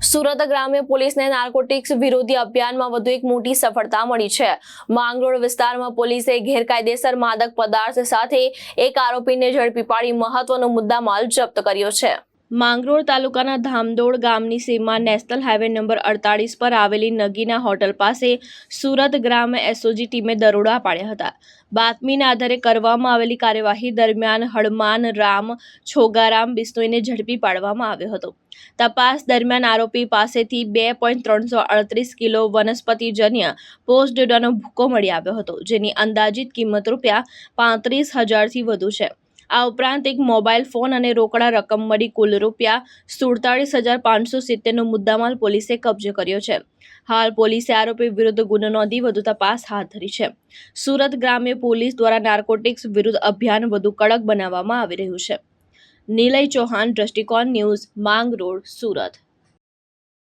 સુરત ગ્રામ્ય પોલીસને નાર્કોટિક્સ વિરોધી અભિયાનમાં વધુ એક મોટી સફળતા મળી છે। માંગરોળ વિસ્તારમાં પોલીસે ગેરકાયદેસર માદક પદાર્થ સાથે એક આરોપીને ઝડપી પાડી મહત્વનો મુદ્દામાલ જપ્ત કર્યો છે। માંગરોળ તાલુકાના ધામદોડ ગામની સીમમાં નેશનલ હાઈવે નંબર 48 પર આવેલી નગીના હોટલ પાસે સુરત ગ્રામ્ય એસઓજી ટીમે દરોડા પાડ્યા હતા। બાતમીના આધારે કરવામાં આવેલી કાર્યવાહી દરમિયાન હળમાન રામ છોગારામ બિશ્નોઈને ઝડપી પાડવામાં આવ્યો હતો। તપાસ દરમિયાન આરોપી પાસેથી 2.338 કિલો વનસ્પતિજન્ય પોસ્ટ ડોડાનો ભૂકો મળી આવ્યો હતો, જેની અંદાજિત કિંમત ₹35,000 થી વધુ છે। આ ઉપરાંત એક મોબાઈલ ફોન અને રોકડા રકમ મળી કુલ ₹47,570નો મુદ્દામાલ પોલીસે કબજે કર્યો છે। હાલ પોલીસે આરોપી વિરુદ્ધ ગુનો નોંધી વધુ તપાસ હાથ ધરી છે। સુરત ગ્રામ્ય પોલીસ દ્વારા નાર્કોટિક્સ વિરુદ્ધ અભિયાન વધુ કડક બનાવવામાં આવી રહ્યું છે। નિલય ચૌહાણ, દ્રષ્ટિકોણ ન્યૂઝ, માંગરોળ, સુરત।